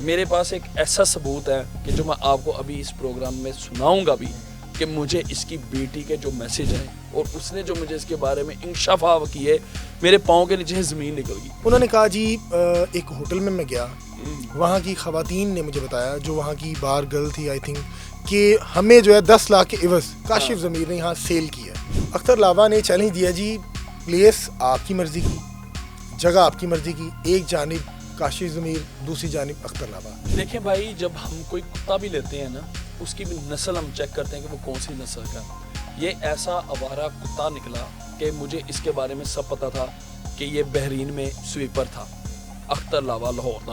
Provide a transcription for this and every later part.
میرے پاس ایک ایسا ثبوت ہے کہ جو میں آپ کو ابھی اس پروگرام میں سناؤں گا بھی کہ مجھے اس کی بیٹی کے جو میسج ہیں اور اس نے جو مجھے اس کے بارے میں انکشاف کیے میرے پاؤں کے نیچے زمین نکل گئی. انہوں نے کہا جی ایک ہوٹل میں گیا, وہاں کی خواتین نے مجھے بتایا جو وہاں کی بار گرل تھی آئی تھنک کہ ہمیں جو ہے 10 لاکھ کے عوض کاشف ضمیر نے یہاں سیل کیا. اختر لاوا نے چیلنج دیا جی پلیس آپ کی مرضی کی, جگہ آپ کی مرضی کی, ایک جانب کاشف ضمیر دوسری جانب اختر لاوا. دیکھیں بھائی, جب ہم کوئی کتا بھی لیتے ہیں نا اس کی بھی نسل ہم چیک کرتے ہیں کہ وہ کون سی نسل کا. یہ ایسا آوارہ کتا نکلا کہ مجھے اس کے بارے میں سب پتا تھا کہ یہ بحرین میں سویپر تھا. اختر لاوا لاہور کا,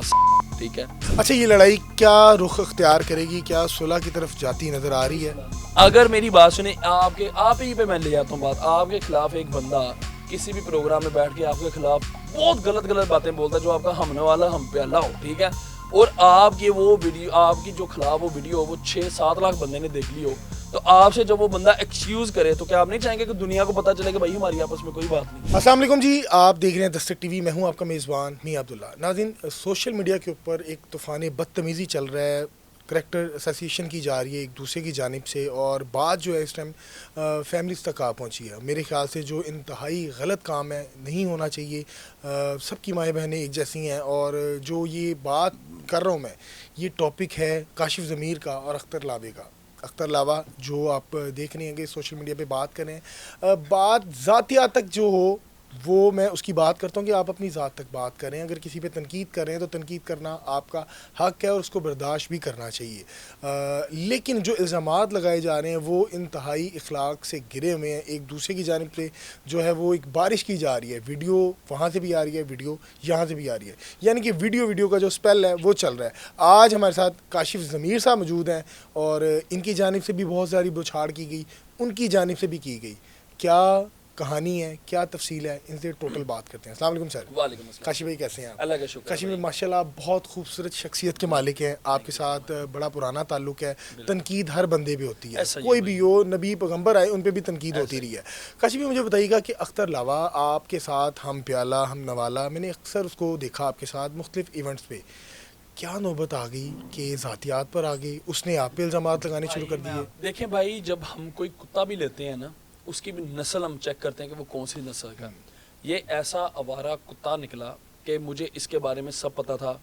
ٹھیک ہے. اچھا, یہ لڑائی کیا رخ اختیار کرے گی, کیا صلح کی طرف جاتی نظر آ رہی ہے؟ اگر میری بات سنیں, آپ ہی پہ میں لے جاتا ہوں بات. آپ کے خلاف ایک بندہ کسی بھی پروگرام میں بیٹھ کے آپ کے خلاف بہت غلط باتیں بولتا ہے جو آپ کا ہمنے والا ہم پہ اللہ ہو, ٹھیک ہے, اور آپ کی وہ ویڈیو, آپ کی جو خلاف وہ ویڈیو وہ 6-7 لاکھ بندے نے دیکھ لی ہو, تو آپ سے جب وہ بندہ ایکسکیوز کرے تو کیا آپ نہیں چاہیں گے کہ دنیا کو پتہ چلے کہ بھائی ہماری آپس میں کوئی بات نہیں. السلام علیکم جی, آپ دیکھ رہے ہیں دستک ٹی وی, میں ہوں آپ کا میزبان میاں عبداللہ. ناظرین, سوشل میڈیا کے اوپر ایک طوفان بدتمیزی چل رہا ہے, کریکٹر ایسوسیشن کی جا رہی ہے ایک دوسرے کی جانب سے, اور بات جو ہے اس ٹائم فیملیز تک آ پہنچی ہے. میرے خیال سے جو انتہائی غلط کام ہے, نہیں ہونا چاہیے. سب کی مائیں بہنیں ایک جیسی ہیں, اور جو یہ بات کر رہا ہوں میں, یہ ٹاپک ہے کاشف ضمیر کا اور اختر لاوے کا. اختر لاوا جو آپ دیکھ رہے ہیں کہ سوشل میڈیا پہ بات کریں, بات ذاتیات تک جو ہو وہ میں اس کی بات کرتا ہوں کہ آپ اپنی ذات تک بات کریں. اگر کسی پہ تنقید کر رہے ہیں تو تنقید کرنا آپ کا حق ہے اور اس کو برداشت بھی کرنا چاہیے, لیکن جو الزامات لگائے جا رہے ہیں وہ انتہائی اخلاق سے گرے ہوئے ہیں. ایک دوسرے کی جانب سے جو ہے وہ ایک بارش کی جا رہی ہے, ویڈیو وہاں سے بھی آ رہی ہے, ویڈیو یہاں سے بھی آ رہی ہے, یعنی کہ ویڈیو کا جو اسپیل ہے وہ چل رہا ہے. آج ہمارے ساتھ کاشف ضمیر صاحب موجود ہیں, اور ان کی جانب سے بھی بہت ساری بچھاڑ کی گئی, ان کی جانب سے بھی کی گئی. کیا کہانی ہے, کیا تفصیل ہے, ان سے ٹوٹل بات کرتے ہیں. السلام علیکم سر. وعلیکم السلام. کاشف بھائی کیسے ہیں آپ؟ اللہ کا شکر. کاشف بھائی ماشاء اللہ آپ بہت خوبصورت شخصیت کے مالک ہیں, آپ کے ساتھ بڑا پرانا تعلق ہے. تنقید ہر بندے پہ ہوتی ہے, کوئی بھی ہو, نبی پیغمبر آئے ان پہ بھی تنقید ہوتی رہی ہے. کاشف بھائی مجھے بتائیے گا کہ اختر لاوا آپ کے ساتھ ہم پیالہ ہم نوالا, میں نے اکثر اس کو دیکھا آپ کے ساتھ مختلف ایونٹس پہ, کیا نوبت آ گئی کہ ذاتیات پر آ گئی, اس نے آپ پہ الزامات لگانے شروع کر دیے؟ دیکھیں بھائی, جب ہم کوئی کتا بھی لیتے ہیں نا اس کی بھی نسل ہم چیک کرتے ہیں کہ وہ کون سی نسل کا. یہ ایسا آوارہ کتا نکلا کہ مجھے اس کے بارے میں سب پتا تھا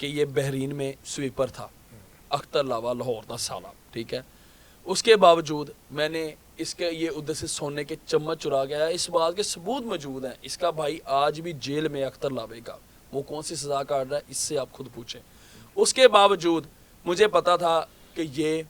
کہ یہ بحرین میں سویپر تھا. اختر لاوا لاہور کا سالہ, ٹھیک ہے. اس کے باوجود میں نے اس کے یہ ادھر سے سونے کے چمچ چرا گیا, اس بات کے ثبوت موجود ہیں. اس کا بھائی آج بھی جیل میں اختر لاوے کا, وہ کون سی سزا کاٹ رہا ہے اس سے آپ خود پوچھیں. اس کے باوجود مجھے پتا تھا کہ یہ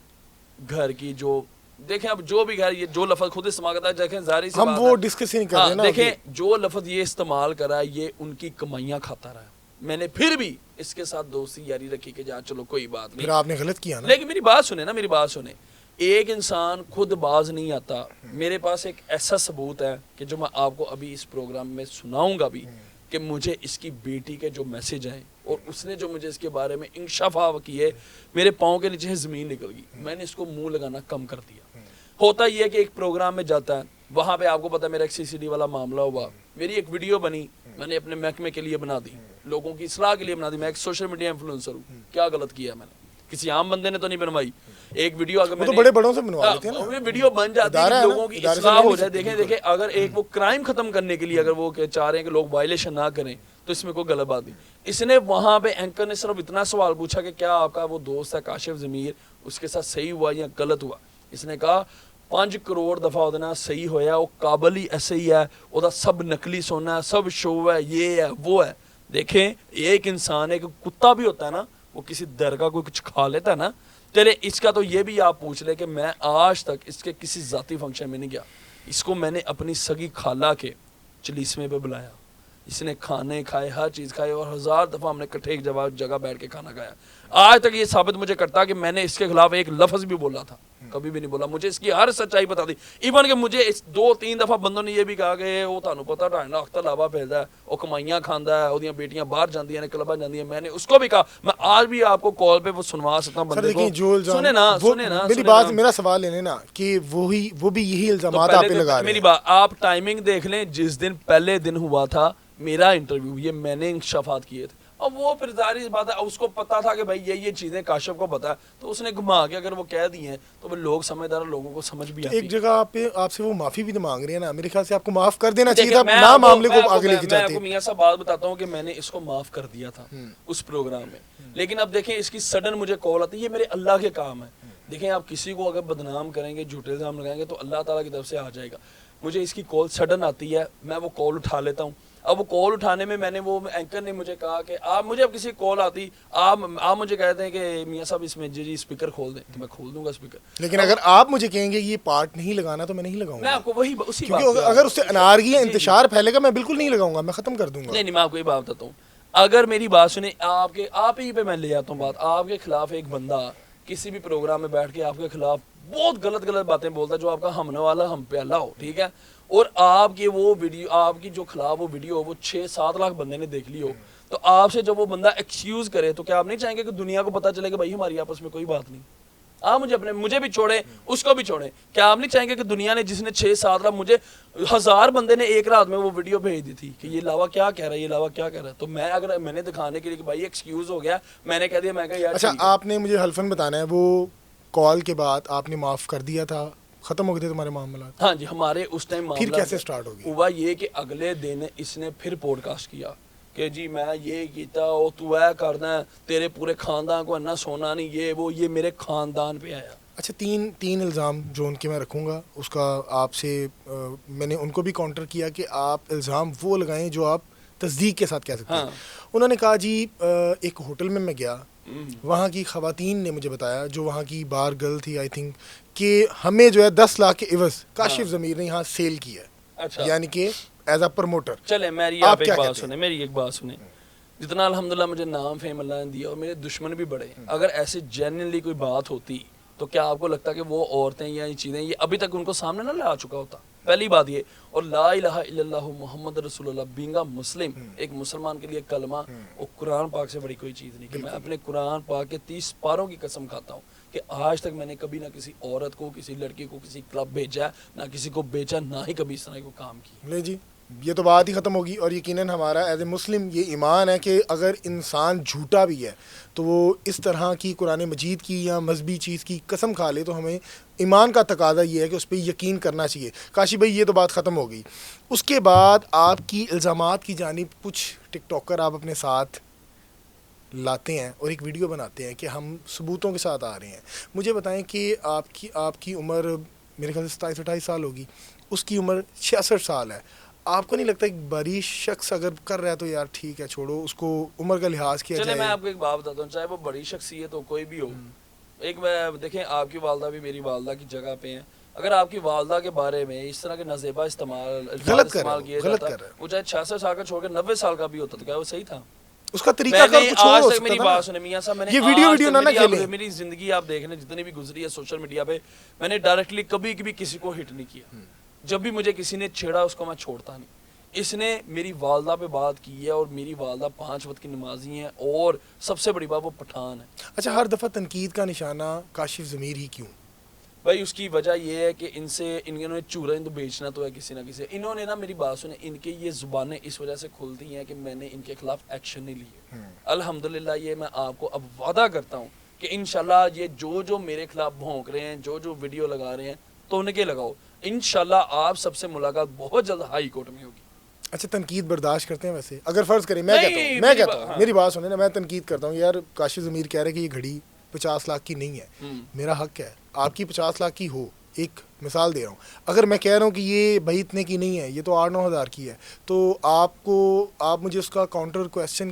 گھر کی جو دیکھیں, اب جو بھی گھر, یہ جو لفظ خود استعمال کرتا ہے, دیکھیں ظاہری سی بات ہے, ہم وہ ڈسکس نہیں کر رہے نا, دیکھیں جو لفظ یہ استعمال کرا ہے یہ ان کی کمائیاں کھاتا رہا ہے. میں نے پھر بھی اس کے ساتھ دوستی یاری رکھی کہ جہاں چلو کوئی بات نہیں, پھر آپ نے غلط کیا نا. لیکن میری بات سنیں نا, میری بات سنیں. ایک انسان خود باز نہیں آتا. میرے پاس ایک ایسا ثبوت ہے کہ جو میں آپ کو ابھی اس پروگرام میں سناؤں گا بھی کہ مجھے اس کی بیٹی کے جو میسج ہیں اور اس نے جو مجھے اس کے بارے میں انکشاف کیے میرے پاؤں کے نیچے زمین نکل گئی. میں نے اس کو منہ لگانا کم کر دیا. ہوتا یہ ہے کہ ایک پروگرام میں جاتا ہے, وہاں پہ آپ کو پتا میرا ایک CCD والا معاملہ ہوا, میری ایک ویڈیو بنی, میں نے اپنے محکمے کے لیے بنا دی, لوگوں کی اصلاح کے لیے بنا دی. میں ایک سوشل میڈیا انفلوئنسر ہوں, کیا غلط کیا میں نے, کسی عام بندے نے تو نہیں بنوائی. ایک ویڈیو اگر میں تو بڑے بڑوں سے بنوا لیتے ہیں نا, ویڈیو بن جاتی ہے لوگوں کی اصلاح ہو جائے. دیکھیں اگر ایک وہ کرائم ختم کرنے کے لیے اگر وہ چاہ رہے ہیں کہ لوگ وائلیشن نہ کریں تو اس میں کوئی غلط بات نہیں. اس نے وہاں پہ اینکر نے صرف اتنا سوال پوچھا کہ کیا آپ کا وہ دوست ہے کاشف ضمیر, اس کے ساتھ صحیح ہوا یا غلط ہوا. اس نے کہا 5 کروڑ دفعہ ہونا صحیح ہویا, وہ قابل ہی ایسے ہی ہے, وہ سب نکلی سونا ہے, سب شو ہے, یہ ہے وہ ہے. دیکھیں ایک انسان ہے, ایک کتا بھی ہوتا ہے نا, وہ کسی در کا کوئی کچھ کھا لیتا ہے نا. چلے اس کا تو یہ بھی آپ پوچھ لیں کہ میں آج تک اس کے کسی ذاتی فنکشن میں نہیں گیا. اس کو میں نے اپنی سگی خالہ کے چلیسمے پہ بلایا, اس نے کھانے کھائے, ہر چیز کھائے, اور 1000 دفعہ ہم نے کٹھے ایک جگہ بیٹھ کے کھانا کھایا. آج تک یہ ثابت مجھے کرتا کہ میں نے اس کے خلاف ایک لفظ بھی بولا تھا, کبھی بھی نہیں بولا. مجھے اس کی ہر سچائی بتا دی. ایون کہ مجھے 2-3 دفعہ بندوں نے یہ بھی کہا کہ وہ تانوں پتا ڈھانڈا اختر لاوا پھیلدا ہے, وہ کمائیاں کھاندا ہے, اودیاں بیٹیاں باہر جاندیاں نے, کلباں جاندیاں. میں نے اس کو بھی کہا, میں آج بھی آپ کو کال پہ وہ سنوا سکتا ہوں بندے کو. سنیں نا میری بات, میرا سوال لینے نا کہ وہ بھی یہی الزامات آپ پہ لگا رہے ہیں. میری بات آپ ٹائمنگ دیکھ لیں, جس دن پہلے دن ہوا تھا میرا انٹرویو, یہ میں نے انکشافات کیے تھے. اور وہ پھر ظاہر بات ہے اس کو پتا تھا کہ بھائی یہ چیزیں کاشف کو پتا ہے تو اس نے گھما کے اگر وہ کہہ دی ہیں تو وہ لوگ سمجھدار لوگوں کو سمجھ بھی آتی ہے. ایک جگہ آپ سے وہ معافی بھی مانگ رہی ہے نا, میرے خیال سے آپ کو معاف کر دینا چاہیے تھا, نہ معاملے کو آگے لے کے جاتے. میں آپ کو میاں صاحب بات بتاتا ہوں کہ میں نے اس کو معاف کر دیا تھا اس پروگرام میں, لیکن اب دیکھیں اس کی سڈن مجھے کال آتی ہے, یہ میرے اللہ کے کام ہے. دیکھیں آپ کسی کو اگر بدنام کریں گے, جھوٹے الزام لگائیں گے تو اللہ تعالیٰ کی طرف سے آ جائے گا. مجھے اس کی کال سڈن آتی ہے, میں وہ کال اٹھا لیتا ہوں. اب وہ کال اٹھانے میں نے وہ اینکر نے مجھے کہا کہ آپ مجھے اب کسی کال آتی آپ مجھے کہتے ہیں کہ میاں صاحب اس میں جی اسپیکر کھول دیں, تو میں کھول دوں گا اسپیکر. لیکن اگر آپ مجھے کہیں گے یہ پارٹ نہیں لگانا تو میں نہیں لگاؤں گا. میں آپ کو وہی اسی بات, کیونکہ اگر اس سے انارگی انتشار پھیلے گا میں بالکل نہیں لگاؤں گا, میں ختم کر دوں گا. نہیں میں آپ کو یہ بات بتاتا ہوں, اگر میری بات سنیں آپ ہی پہ میں لے آتا ہوں بات, آپ کے خلاف ایک بندہ کسی بھی پروگرام میں بیٹھ کے آپ کے خلاف بہت غلط باتیں بولتا ہے جو آپ کا ہم نوالا ہم پہ اللہ ہو, ٹھیک ہے, اور آپ کی وہ ویڈیو, آپ کی جو خلاف وہ ویڈیو وہ 6-7 لاکھ بندے نے دیکھ لی ہو, تو آپ سے جب وہ بندہ ایکسکیوز کرے تو کیا آپ نہیں چاہیں گے کہ دنیا کو پتا چلے کہ بھائی ہماری آپس میں کوئی بات نہیں, آپ مجھے بھی چھوڑیں اس کو بھی چھوڑیں, کیا آپ نہیں چاہیں گے کہ دنیا نے جس نے 6-7 لاکھ, مجھے 1000 بندے نے ایک رات میں وہ ویڈیو بھیج دی تھی کہ یہ لاوا کیا کہہ رہا ہے, یہ لاوا کیا کہہ رہا ہے, تو میں نے دکھانے کے لیے کہ بھائی ایکسکیوز ہو گیا, میں نے کہہ دیا, میں کہا یار. اچھا آپ نے مجھے حلفاً بتانا ہے وہ کال کے بعد آپ نے معاف کر دیا تھا, ختم ہو گئے تھے تمہارے معاملات؟ ہاں جی, ہمارے اس ٹائم پھر کیسے سٹارٹ ہو گیا؟ ہوا یہ کہ اگلے دن اس نے پھر پوڈ کاسٹ کیا کہ جی میں یہ کیتا, وہ تو اے کرنا ہے, تیرے پورے خاندان کو نہ سونا نہیں, یہ میرے خاندان پہ آیا. اچھا تین الزام جو ان کے میں رکھوں گا, اس کا آپ سے میں نے ان کو بھی کاؤنٹر کیا کہ آپ الزام وہ لگائیں جو آپ تصدیق کے ساتھ کہہ سکتے ہیں. انہوں نے کہا جی ایک ہوٹل میں گیا, وہاں کی خواتین نے مجھے بتایا جو وہاں کی بار گرل تھی آئی تھنک, کہ ہمیں جو ہے 10 لاکھ کے عوض کاشف ضمیر نے یہاں سیل کیا ہے, یعنی کہ ایز اے پروموٹر. چلے میری آپ ایک بات سنیں, جتنا الحمدللہ مجھے نام فیم اللہ نے دیا اور میرے دشمن بھی بڑے, اگر ایسے جینرلی کوئی بات ہوتی تو کیا آپ کو لگتا کہ وہ عورتیں یا یہ چیزیں یہ ابھی تک ان کو سامنے نہ لا چکا ہوتا؟ پہلی بات یہ, اور لا الہ الا اللہ محمد رسول اللہ بینگا مسلم, ایک مسلمان کے لیے کلمہ اور قرآن پاک سے بڑی کوئی چیز نہیں. کہ میں اپنے قرآن پاک کے 30 پاروں کی قسم کھاتا ہوں کہ آج تک میں نے کبھی نہ کسی عورت کو, کسی لڑکی کو کسی کلب بھیجا, نہ کسی کو بیچا, نہ ہی کبھی اس طرح کو کام کی. لے جی یہ تو بات ہی ختم ہوگی. اور یقیناً ہمارا ایز اے مسلم یہ ایمان ہے کہ اگر انسان جھوٹا بھی ہے تو وہ اس طرح کی قرآن مجید کی یا مذہبی چیز کی قسم کھا لے تو ہمیں ایمان کا تقاضا یہ ہے کہ اس پہ یقین کرنا چاہیے. کاشی بھائی یہ تو بات ختم ہو گئی. اس کے بعد آپ کی الزامات کی جانب کچھ ٹک ٹاکر آپ اپنے ساتھ لاتے ہیں اور ایک ویڈیو بناتے ہیں کہ ہم ثبوتوں کے ساتھ آ رہے ہیں. مجھے بتائیں کہ آپ کی عمر میرے خیال سے 27-28 سال ہوگی, اس کی عمر 66 سال ہے. آپ کو نہیں لگتا ایک بڑی شخص اگر کر رہا ہے تو یار ٹھیک ہے چھوڑو, اس کو عمر کا لحاظ کیا جائے؟ چلے میں آپ کو ایک بات بتاتا ہوں, چاہے وہ بڑی شخصیت ہو کوئی بھی ہو, ایک میں دیکھیں آپ کی والدہ بھی میری والدہ کی جگہ پہ ہیں, اگر آپ کی والدہ کے بارے میں اس طرح کے نازیبا استعمال کیے جاتا ہے, وہ چاہے 66 سال کا چھوڑ کے 90 سال کا بھی ہوتا تو کیا وہ صحیح تھا؟ اس کا طریقہ کار کچھ اور ہو سکتا تھا. میری بات سنیں میاں صاحب, میں نے یہ ویڈیو نہ کھیلیں. میری زندگی آپ دیکھ لیں جتنی بھی گزری ہے سوشل میڈیا پہ, میں نے ڈائریکٹلی کبھی بھی کسی کو ہٹ نہیں کیا. جب بھی مجھے کسی نے چھیڑا اس کو میں چھوڑتا نہیں. اس نے میری والدہ پہ بات کی ہے اور میری والدہ 5 وقت کی نمازی ہیں اور سب سے بڑی بات وہ پٹھان ہے. اچھا ہر دفعہ تنقید کا نشانہ کاشف ضمیر ہی کیوں؟ بھائی اس کی وجہ یہ ہے کہ انہوں نے چورا تو بیچنا تو ہے کسی نہ کسی. انہوں نے نا میری بات سنیں, ان کے یہ زبانیں اس وجہ سے کھلتی ہیں کہ میں نے ان کے خلاف ایکشن نہیں لیے. الحمدللہ یہ میں آپ کو اب وعدہ کرتا ہوں کہ انشاءاللہ یہ جو میرے خلاف بھونک رہے ہیں, جو ویڈیو لگا رہے ہیں, تو ان کے لگاؤ. انشاءاللہ آپ سب سے ملاقات بہت جلد ہائی کورٹ میں ہوگی. اچھا تنقید برداشت کرتے ہیں ویسے؟ اگر فرض کریں میں کہتا ہوں میری بات سنیں نا, میں تنقید کرتا ہوں یار کاشف ضمیر کہہ رہے ہیں کہ یہ گھڑی 50 لاکھ کی نہیں ہے, میرا حق ہے آپ کی 50 لاکھ کی ہو. ایک مثال دے رہا ہوں, اگر میں کہہ رہا ہوں کہ یہ بھائی اتنے کی نہیں ہے, یہ تو 8-9 ہزار کی ہے, تو آپ مجھے اس کا کاؤنٹر کویسچن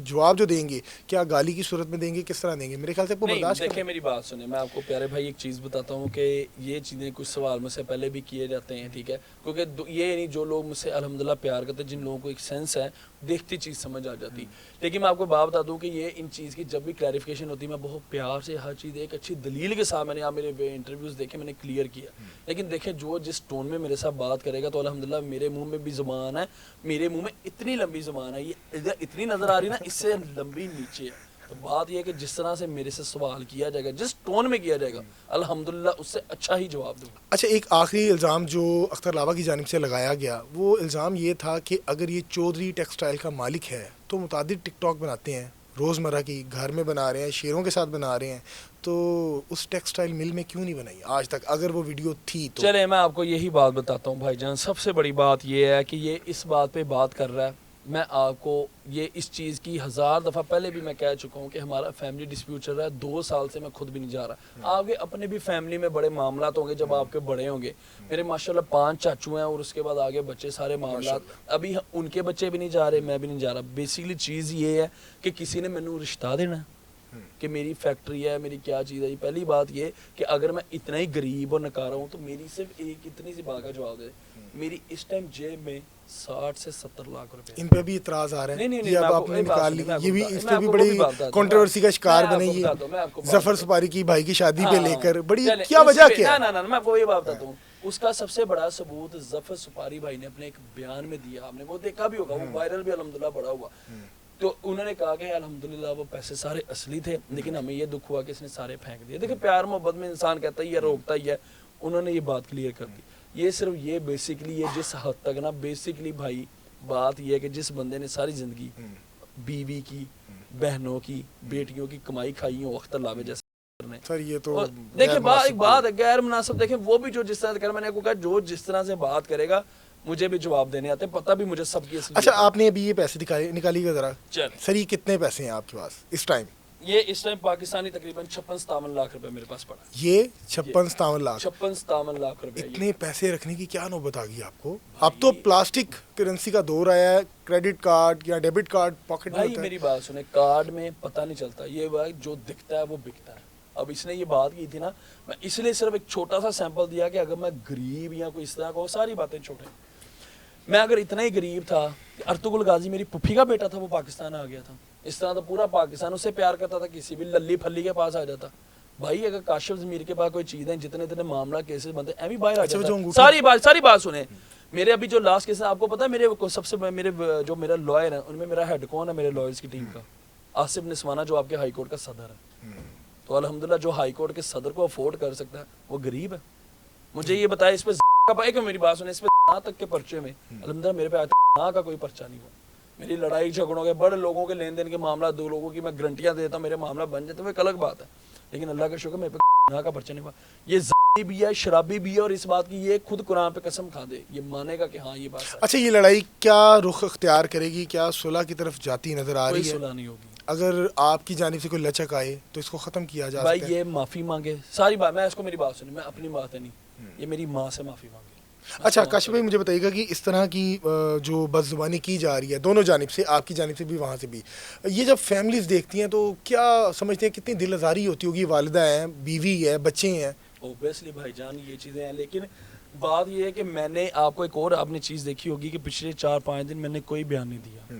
جواب جو دیں گے کیا گالی کی صورت میں دیں گے, کس طرح دیں گے؟ میرے خیال سے آپ کو برداشت کریں. دیکھیں میری بات سنیں, میں آپ کو پیارے بھائی ایک چیز بتاتا ہوں کہ یہ چیزیں کچھ سوال مجھ سے پہلے بھی کیے جاتے ہیں, ٹھیک ہے, کیونکہ یہ نہیں جو لوگ مجھ سے الحمدللہ پیار کرتے ہیں, جن لوگوں کو ایک سینس ہے, دیکھتی چیز سمجھ آ جاتی. لیکن میں آپ کو بات بتا دوں کہ یہ ان چیز کی جب بھی کلیریفیکیشن ہوتی ہے میں بہت پیار سے ہر چیز ایک اچھی دلیل کے ساتھ, میں نے آپ میرے انٹرویوز دیکھے میں نے کلیئر کیا. لیکن دیکھیں جو جس ٹون میں میرے ساتھ بات کرے گا تو الحمدللہ میرے منہ میں بھی زبان ہے, میرے منہ میں اتنی لمبی زبان ہے, یہ اتنی نظر آ رہی نا, اس سے لمبی نیچے ہے. تو بات یہ ہے کہ جس طرح سے میرے سے سوال کیا جائے گا, جس ٹون میں کیا جائے گا, الحمدللہ اس سے اچھا ہی جواب دوں. اچھا, ایک آخری الزام جو اختر لاوا کی جانب سے لگایا گیا, وہ الزام یہ تھا کہ اگر یہ چودھری ٹیکسٹائل کا مالک ہے تو متعدد ٹک ٹاک بناتے ہیں روزمرہ کی, گھر میں بنا رہے ہیں, شیروں کے ساتھ بنا رہے ہیں, تو اس ٹیکسٹائل مل میں کیوں نہیں بنائی آج تک اگر وہ ویڈیو تھی تو؟ چلے میں آپ کو یہی بات بتاتا ہوں بھائی جان, سب سے بڑی بات یہ ہے کہ یہ اس بات پہ بات کر رہا ہے. میں آپ کو یہ اس چیز کی 1000 دفعہ پہلے بھی میں کہہ چکا ہوں کہ ہمارا فیملی ڈسپیوٹ چل رہا ہے 2 سال سے, میں خود بھی نہیں جا رہا. آپ کے اپنے بھی فیملی میں بڑے معاملات ہوں گے جب آپ کے بڑے ہوں گے. میرے ماشاءاللہ 5 چاچو ہیں اور اس کے بعد آگے بچے, سارے معاملات, ابھی ان کے بچے بھی نہیں جا رہے, میں بھی نہیں جا رہا. بیسیکلی چیز یہ ہے کہ کسی نے مینوں رشتہ دینا کہ میری فیکٹری ہے, میری کیا چیز ہے. پہلی بات یہ کہ اگر میں اتنا ہی غریب اور نکارا ہوں تو میری صرف ایک اتنی سی بات کا جواب دے, میری اس ٹائم جیب میں 60 سے 70 لاکھ روپے. ان پہ بھی اعتراض آ رہا ہے, یہ اب آپ نے نکال لی, یہ بھی اس پہ بھی بڑی کنٹروورسی کا شکار بنے. یہ ظفر سپاری کی بھائی کی شادی پہ لے کر بڑی کیا وجہ کیا ہے؟ میں آپ کو یہ بات بتاتا ہوں, اس کا سب سے بڑا ثبوت ظفر سپاری بھائی نے اپنے ایک بیان میں دیا, آپ نے وہ دیکھا بھی ہوگا, وہ وائرل بھی الحمدللہ بڑا ہوا. تو انہوں نے کہا کہ الحمدللہ وہ پیسے سارے اصلی تھے, لیکن ہمیں یہ دکھ ہوا کہ اس نے سارے پھینک دیے. دیکھیں پیار محبت میں انسان کہتا ہی ہے, روکتا ہی ہے. انہوں نے یہ بات کلیئر کر دی. یہ صرف یہ بیسیکلی یہ جس حد تک نا, بیسیکلی بھائی بات یہ ہے کہ جس بندے نے ساری زندگی بیوی کی, بہنوں کی, بیٹیوں کی کمائی کھائی ہو اختر لاوے جیسے سر, یہ تو دیکھیں ایک بات ہے غیر مناسب. دیکھیں وہ بھی جو جس طرح کر, میں نے آپ کو کہا جو جس طرح سے بات کرے گا مجھے بھی جواب دینے آتے ہیں, پتہ بھی مجھے سب کی. اچھا, آپ نے ابھی یہ پیسے نکالی گا ذرا, سر یہ کتنے پیسے ہیں آپ کے پاس اس ٹائم؟ یہ اس ٹائم پاکستانی تقریباً 56-57 لاکھ روپے میرے پاس پڑا. یہ 56-57 لاکھ 56-57 لاکھ روپے. اتنے پیسے رکھنے کی کیا نوبت آ گئی آپ کو؟ اب تو پلاسٹک کرنسی کا دور آیا ہے, کریڈٹ کارڈ یا ڈیبٹ کارڈ پاکٹ میں ہوتا ہے. میری بات سنیں, کارڈ میں پتہ نہیں چلتا, یہ بھائی جو دکھتا ہے وہ بکتا ہے. اب اس نے یہ بات کی تھی نا, میں اس لیے صرف ایک چھوٹا سا سیمپل دیا کہ اگر میں غریب یا کوئی اس طرح کو, ساری باتیں چھوٹے, میں اگر اتنا ہی غریب تھا, ارطغرل غازی میری پھپھی کا بیٹا تھا, وہ پاکستان آ گیا تھا, اس طرح تو پورا پاکستان اس سے پیار کرتا تھا, کسی بھی للی پھلی کے پاس آ جاتا. بھائی اگر کاشف ضمیر کے پاس کوئی چیز ہے, جتنے اتنے معاملہ کیسز بنتے ہیں, ایویں باہر آ جاتا. ساری بات سنیں, میرے ابھی جو لاسٹ کیس ہے آپ کو پتا ہے, میرے سب سے میرے جو میرا لائر ہے ان میں میرا ہیڈ کون ہے میرے لائرز کی ٹیم کا؟ آصف نسوانہ, جو آپ کے ہائی کورٹ کا صدر ہے. تو الحمدللہ جو ہائی کورٹ کے صدر کو افورڈ کر سکتا ہے وہ غریب ہے. مجھے یہ بتایا اس پہ میری بات سنیں, اس پہ تک کے پرچے میں الحمدللہ میرے پہ کا کوئی پرچہ نہیں ہوا. میری لڑائی جھگڑوں کے, بڑے لوگوں کے لین دین کے معاملہ, 2 لوگوں کی میں گرنٹیاں دیتا ہوں, میرے معاملہ بن جاتے ہیں, وہ ایک الگ بات ہے. لیکن اللہ کا شکر میرے پہ کا پرچہ نہیں ہوا. یہ زانی بھی ہے, شرابی بھی ہے, اور اس بات کی یہ خود قرآن پہ قسم کھا دے, یہ مانے گا کہ ہاں یہ بات ہے. اچھا, یہ لڑائی کیا رخ اختیار کرے گی؟ کیا صلح کی طرف جاتی نظر آ رہی ہے؟ کوئی صلح نہیں ہوگی. اگر آپ کی جانب سے کوئی لچک آئے تو اس کو ختم کیا جا سکتا ہے. بھائی یہ معافی مانگے, ساری بات, میں اس کو میری بات سنی, میں اپنی بات ہے نہیں, یہ میری ماں سے معافی مانگے. اچھا کاشف بھائی, مجھے بتائیے گا کہ اس طرح کی جو بد زبانی کی جا رہی ہے دونوں جانب سے, آپ کی جانب سے بھی وہاں سے بھی, یہ جب فیملیز دیکھتی ہیں تو کیا سمجھتے ہیں کتنی دل آزاری ہوتی ہوگی؟ والدہ ہیں, بیوی ہے, بچے ہیں. اوبیسلی بھائی جان یہ چیزیں ہیں, لیکن بات یہ ہے کہ میں نے آپ کو ایک اور آپ نے چیز دیکھی ہوگی کہ پچھلے 4-5 دن میں نے کوئی بیان نہیں دیا.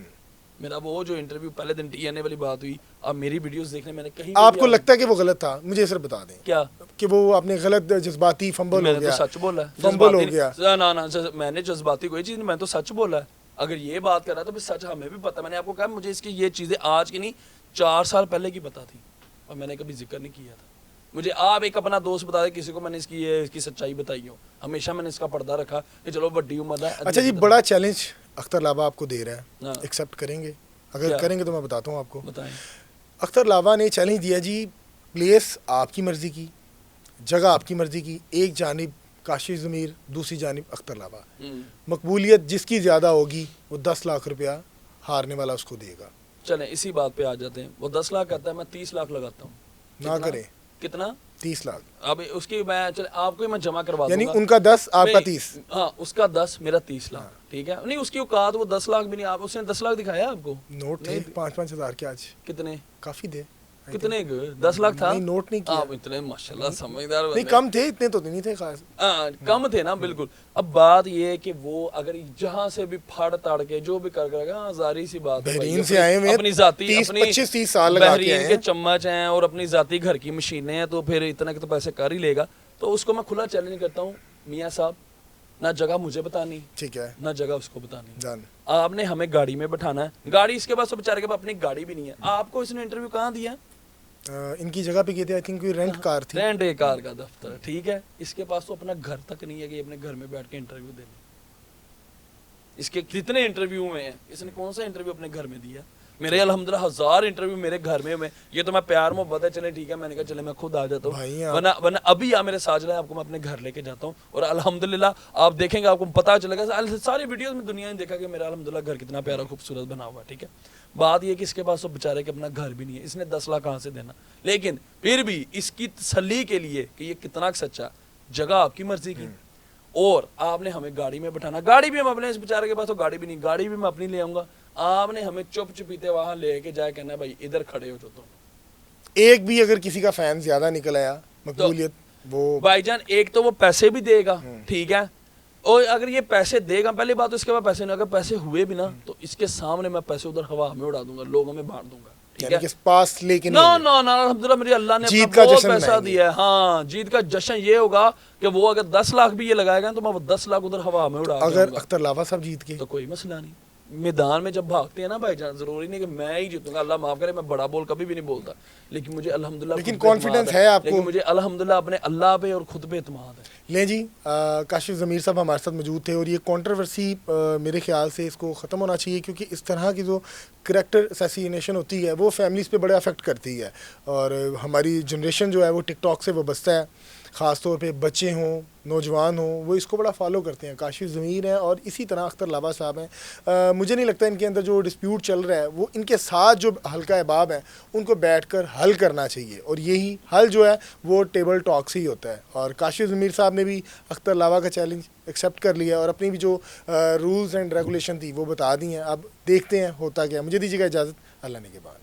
میرا وہ جو انٹرویو پہلے دن ٹی این اے والی بات ہوئی, آپ میری ویڈیوز دیکھنے, میں نے کہیں آپ کو لگتا ہے کہ وہ غلط تھا؟ مجھے صرف بتا دیں کیا کہ وہ آپ نے غلط جذباتی فمبل ہو گیا. سچ بولا ہے, فمبل ہو گیا. نا میں نے جذباتی کوئی چیز نہیں, میں تو سچ بولا ہے. اگر یہ بات کر رہا ہے تو پھر سچ ہمیں بھی پتا. میں نے آپ کو کہا مجھے اس کی یہ چیزیں آج کی نہیں 4 سال پہلے کی پتا تھی, اور میں نے کبھی ذکر نہیں کیا تھا. مجھے آپ ایک اپنا دوست بتا دیں کسی کو میں نے اس کی سچائی بتائی ہو, ہمیشہ میں نے اس کا پردہ رکھا کہ چلو بڑی عمر ہے. اچھا جی, بڑا چیلنج اختر لاوا آپ کو دے رہا ہے, ایکسیپٹ کریں گے؟ اگر کریں گے تو میں بتاتا ہوں آپ کو. بتائیں. اختر لاوا نے چیلنج دیا جی, پلیس آپ کی مرضی کی, جگہ آپ کی مرضی کی, ایک جانب کاشف ضمیر, دوسری جانب اختر لاوا. مقبولیت جس کی زیادہ ہوگی وہ 10 لاکھ روپیہ ہارنے والا اس کو دے گا. چلیں اسی بات پہ آ جاتے ہیں. وہ 10 لاکھ کرتا ہے, میں 30 لاکھ لگاتا ہوں. نہ کریں. کتنا؟ 30 لاکھ. اب اس کی میں آپ کو میں جمع کروا دوں گا, یعنی ان کا 10 آپ کا 30. ہاں, اس کا 10 میرا 30 لاکھ. ٹھیک ہے, نہیں اس کی اوقات وہ 10 لاکھ بھی نہیں. آپ اس نے 10 لاکھ دکھایا آپ کو؟ نوٹ تھے 5-5 ہزار کے. آج کتنے؟ کافی دے. کتنے 10 لاکھ تھا؟ نوٹ نہیں کیا. آپ اتنے ماشاءاللہ سمجھدار. نہیں کم تھے, اتنے تو نہیں تھے خاص. کم تھے نا, بالکل. اب بات یہ ہے کہ وہ اگر جہاں سے بھی پھاڑ تاڑ کے جو بھی کر گا, ظاہری سی بات ہے, بحرین سے آئے ہوئے اپنی ذاتی 25-30 سال لگا کے بحرین کے چمچ ہیں اور اپنی ذاتی گھر کی مشینیں ہیں, تو پھر اتنا کہ تو پیسے کر ہی لے گا. تو اس کو میں کھلا چیلنج کرتا ہوں, میاں صاحب نہ جگہ مجھے بتانی ٹھیک ہے نہ جگہ اس کو بتانی. جان آپ نے ہمیں گاڑی میں بٹھانا ہے, گاڑی اس کے پاس تو بیچارے کے پاس اپنی گاڑی بھی نہیں ہے. آپ کو اس نے انٹرویو کہاں دیا؟ ان کی جگہ پہ گئے تھے, آئی تھنک کوئی رینٹ کار تھی, رینٹ ایک کار کا دفتر ہے, ٹھیک ہے. اس کے پاس تو اپنا گھر تک نہیں ہے کہ اپنے گھر میں بیٹھ کے انٹرویو دے لیں. اس کے کتنے انٹرویو میں ہیں, اس نے کون سا انٹرویو اپنے گھر میں دیا؟ میرے الحمدللہ 1000 انٹرویو میرے گھر میں ہوئے. یہ تو میں پیار محبت ہے, چلے ٹھیک ہے, میں نے کہا چلے میں خود آ جاتا ہوں, ورنہ ابھی آپ میرے ساتھ چلیں, آپ کو میں اپنے گھر لے کے جاتا ہوں. اور الحمدللہ آپ دیکھیں گے, آپ کو پتہ چلے گا, ساری ویڈیوز میں دنیا نے دیکھا کہ میرا الحمدللہ گھر کتنا پیارا خوبصورت بنا ہوا ہے, ٹھیک ہے. بات یہ کہ اس کے پاس تو بیچارے کے اپنا گھر بھی نہیں ہے, اس نے 10 لاکھ کہاں سے دینا. لیکن پھر بھی اس کی تسلی کے لیے کہ یہ کتنا سچا, جگہ آپ کی مرضی کی, اور آپ نے ہمیں گاڑی میں بٹھانا, گاڑی بھی ہم اپنے, اس بیچارے کے پاس تو گاڑی بھی نہیں, گاڑی بھی میں اپنی لے آؤں گا. آپ نے ہمیں چپ چپیتے وہاں لے کے جائے, کہنا بھائی ادھر کھڑے ہو جو تم. ایک بھی اگر کسی کا فین زیادہ نکل آیا مقبولیت, وہ بھائی جان ایک تو وہ پیسے بھی دے گا, ٹھیک ہے, اور اگر یہ پیسے دے گا, پہلی بات تو اس کے بعد پیسے نہیں, اگر پیسے ہوئے بھی نا تو اس کے سامنے میں پیسے ادھر ہوا میں اڑا دوں گا, لوگوں میں بانٹ دوں گا, ٹھیک ہے. پاس لے کے نو نو نو الحمدللہ میرے اللہ نے جیت اپنا کا بہت جشن پیسہ منائیں گے. دیا ہے. ہاں جیت کا جشن یہ ہوگا کہ وہ اگر 10 لاکھ بھی یہ لگائے گا تو میں وہ 10 لاکھ ادھر ہوا میں اڑا اگر دوں گا. اختر لاوا صاحب جیت کے تو کوئی مسئلہ نہیں. میدان میں جب بھاگتے ہیں نا بھائی جان, ضروری نہیں کہ میں ہی جیتوں گا, اللہ معاف کرے, میں بڑا بول کبھی بھی نہیں بولتا, لیکن مجھے الحمدللہ لیکن کانفیڈنس ہے آپ کو, لیکن مجھے الحمدللہ اپنے اللہ پہ اور خود پہ اعتماد ہے. لیں جی, کاشف ضمیر صاحب ہمارے ساتھ موجود تھے, اور یہ کنٹروورسی میرے خیال سے اس کو ختم ہونا چاہیے, کیونکہ اس طرح کی جو کریکٹر اسیسینیشن ہوتی ہے وہ فیملیز پہ بڑے افیکٹ کرتی ہے, اور ہماری جنریشن جو ہے وہ ٹک ٹاک سے وابستہ ہے, خاص طور پہ بچے ہوں, نوجوان ہوں, وہ اس کو بڑا فالو کرتے ہیں. کاشف ضمیر ہیں اور اسی طرح اختر لاوا صاحب ہیں. مجھے نہیں لگتا ان کے اندر جو ڈسپیوٹ چل رہا ہے وہ ان کے ساتھ جو حلقہ احباب ہیں ان کو بیٹھ کر حل کرنا چاہیے, اور یہی حل جو ہے وہ ٹیبل ٹاک سے ہی ہوتا ہے. اور کاشف ضمیر صاحب نے بھی اختر لاوا کا چیلنج ایکسیپٹ کر لیا اور اپنی بھی جو رولز اینڈ ریگولیشن تھی وہ بتا دی ہیں. اب دیکھتے ہیں ہوتا کیا. مجھے دیجیے گا اجازت, اللہ نے کے بعد.